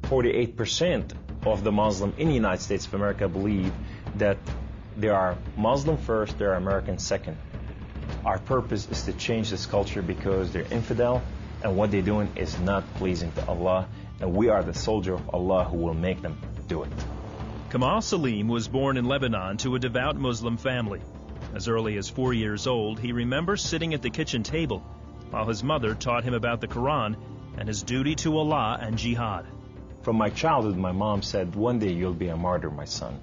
48% of the Muslim in the United States of America believe that they are Muslim first, they are American second. Our purpose is to change this culture because they're infidel, and what they're doing is not pleasing to Allah, and we are the soldier of Allah who will make them do it. Kamal Salim was born in Lebanon to a devout Muslim family. As early as 4 years old, he remembers sitting at the kitchen table while his mother taught him about the Quran and his duty to Allah and jihad. From my childhood, my mom said, one day you'll be a martyr, my son.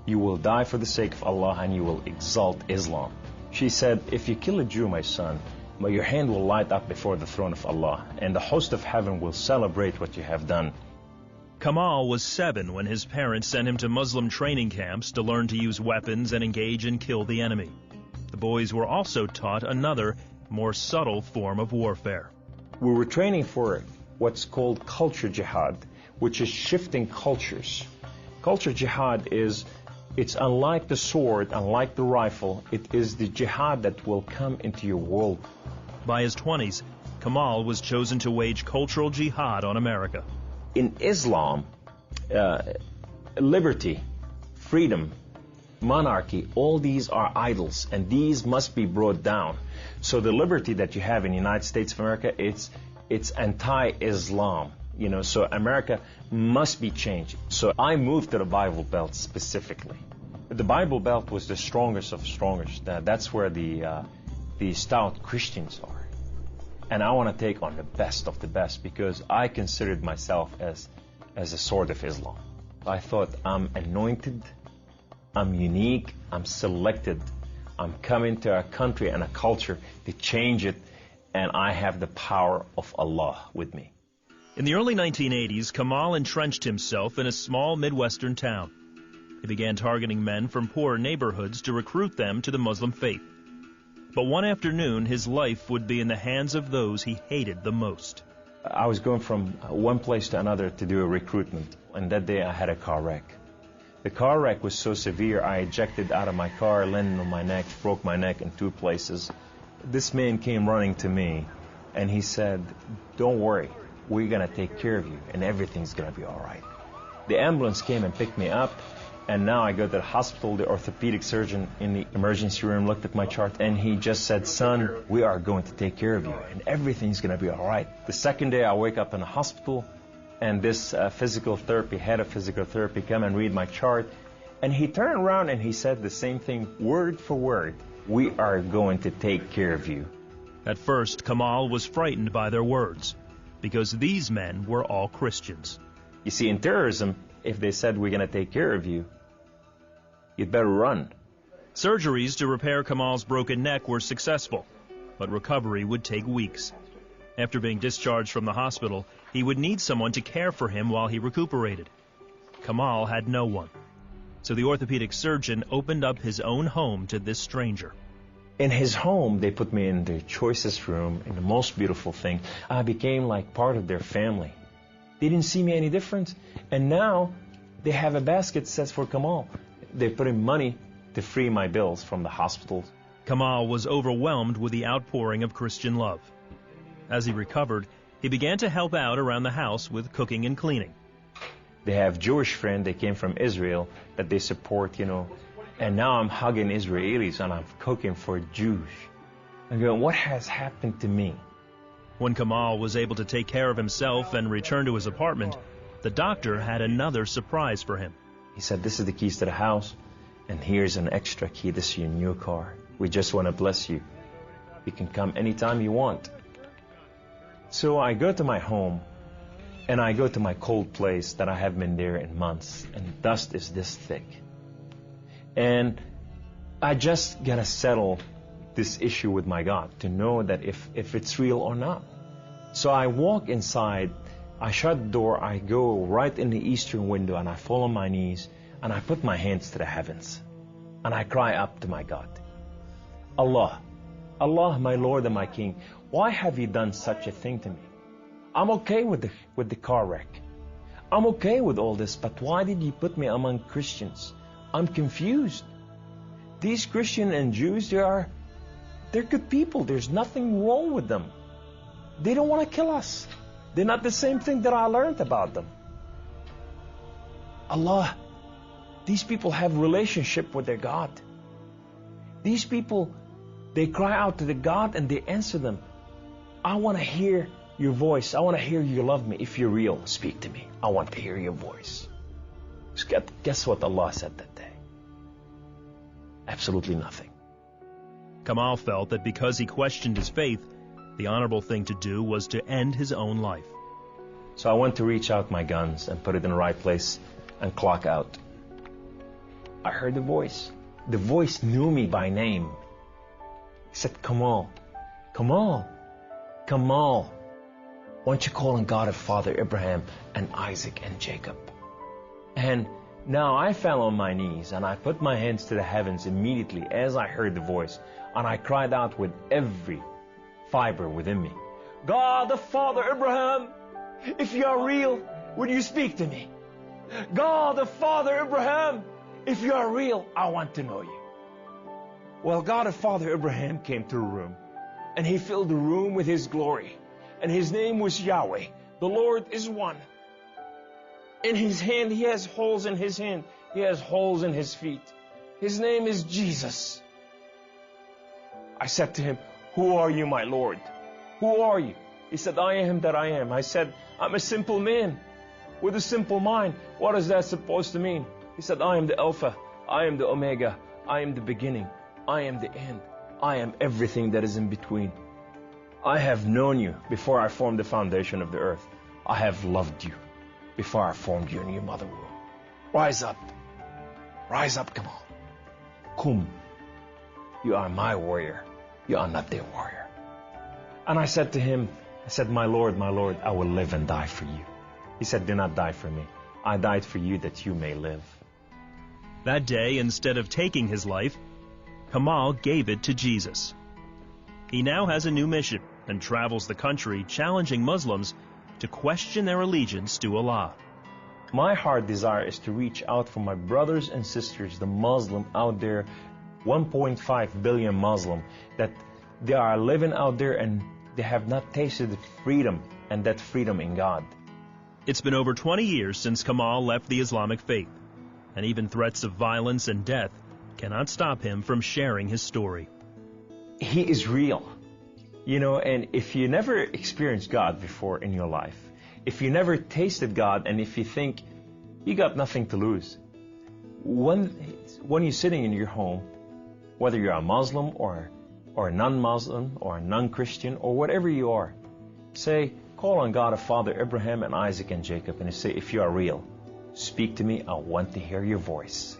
You will die for the sake of Allah and you will exalt Islam. She said, if you kill a Jew, my son, your hand will light up before the throne of Allah, and the host of heaven will celebrate what you have done. Kamal was 7 when his parents sent him to Muslim training camps to learn to use weapons and engage and kill the enemy. The boys were also taught another, more subtle form of warfare. We were training for what's called culture jihad, which is shifting cultures. Culture jihad is, it's unlike the sword, unlike the rifle, it is the jihad that will come into your world. By his 20s, Kamal was chosen to wage cultural jihad on America. In Islam, liberty, freedom, monarchy, all these are idols, and these must be brought down. So the liberty that you have in the United States of America, it's anti-Islam. You know, so America must be changed. So I moved to the Bible Belt specifically. The Bible Belt was the strongest of strongest. That's where the stout Christians are. And I want to take on the best of the best because I considered myself as a sword of Islam. I thought I'm anointed, I'm unique, I'm selected. I'm coming to a country and a culture to change it, and I have the power of Allah with me. In the early 1980s, Kamal entrenched himself in a small Midwestern town. He began targeting men from poor neighborhoods to recruit them to the Muslim faith. But one afternoon, his life would be in the hands of those he hated the most. I was going from one place to another to do a recruitment, and that day I had a car wreck. The car wreck was so severe, I ejected out of my car, landed on my neck, broke my neck in 2 places. This man came running to me, and he said, don't worry, we're going to take care of you, and everything's going to be all right. The ambulance came and picked me up, and now I go to the hospital. The orthopedic surgeon in the emergency room looked at my chart, and he just said, son, we are going to take care of you, and everything's going to be all right. The second day, I wake up in the hospital, and this head of physical therapy come and read my chart, and he turned around and he said the same thing word for word. We are going to take care of you. At first, Kamal was frightened by their words, because these men were all Christians. You see, in terrorism, if they said we're going to take care of you, you'd better run. Surgeries to repair Kamal's broken neck were successful, but recovery would take weeks. After being discharged from the hospital, he would need someone to care for him while he recuperated. Kamal had no one, so the orthopedic surgeon opened up his own home to this stranger. In his home, they put me in the choicest room, in the most beautiful thing. I became like part of their family. They didn't see me any different, and now they have a basket that says for Kamal. They put in money to free my bills from the hospital. Kamal was overwhelmed with the outpouring of Christian love. As he recovered, he began to help out around the house with cooking and cleaning. They have Jewish friends, they came from Israel, that they support, you know. And now I'm hugging Israelis and I'm cooking for Jews. I'm going, what has happened to me? When Kamal was able to take care of himself and return to his apartment, the doctor had another surprise for him. He said, this is the keys to the house, and here's an extra key. This is your new car. We just want to bless you. You can come anytime you want. So I go to my home, and I go to my cold place that I haven't been there in months, and dust is this thick. And I just got to settle this issue with my God to know that if it's real or not. So I walk inside, I shut the door, I go right in the eastern window, and I fall on my knees, and I put my hands to the heavens, and I cry up to my God. Allah, Allah, my Lord and my King, why have you done such a thing to me? I'm okay with the car wreck. I'm okay with all this, but why did you put me among Christians? I'm confused. These Christians and Jews, they're good people. There's nothing wrong with them. They don't want to kill us. They're not the same thing that I learned about them. Allah, these people have relationship with their God. These people, they cry out to the God and they answer them. I want to hear your voice. I want to hear you love me. If you're real, speak to me. I want to hear your voice. Guess what Allah said that day? Absolutely nothing. Kamal felt that because he questioned his faith, the honorable thing to do was to end his own life. So I went to reach out my guns and put it in the right place and clock out. I heard the voice. The voice knew me by name. He said, Kamal, Kamal, Kamal, why don't you call on God of Father Abraham and Isaac and Jacob? And now I fell on my knees and I put my hands to the heavens immediately as I heard the voice, and I cried out with every fiber within me, God of Father Abraham, if you are real, would you speak to me? God of Father Abraham, if you are real, I want to know you. Well, God of Father Abraham came to the room, and he filled the room with his glory, and his name was Yahweh. The Lord is one. In his hand, he has holes in his hand. He has holes in his feet. His name is Jesus. I said to him, who are you, my Lord? Who are you? He said, I am that I am. I said, I'm a simple man with a simple mind. What is that supposed to mean? He said, I am the Alpha. I am the Omega. I am the beginning. I am the end. I am everything that is in between. I have known you before I formed the foundation of the earth. I have loved you before I formed you in your mother womb. Rise up. Rise up, come on. Kum. You are my warrior. You are not their warrior. And I said to him, I said, my Lord, I will live and die for you. He said, do not die for me. I died for you that you may live. That day, instead of taking his life, Kamal gave it to Jesus. He now has a new mission and travels the country challenging Muslims to question their allegiance to Allah. My heart desire is to reach out for my brothers and sisters, the Muslim out there, 1.5 billion Muslim, that they are living out there and they have not tasted freedom, and that freedom in God. It's been over 20 years since Kamal left the Islamic faith, and even threats of violence and death cannot stop him from sharing his story. He is real. You know, and if you never experienced God before in your life, if you never tasted God, and if you think you got nothing to lose, when you're sitting in your home, whether you're a Muslim or a non-Muslim or a non-Christian or whatever you are, say, call on God of Father Abraham and Isaac and Jacob, and say, if you are real, speak to me. I want to hear your voice.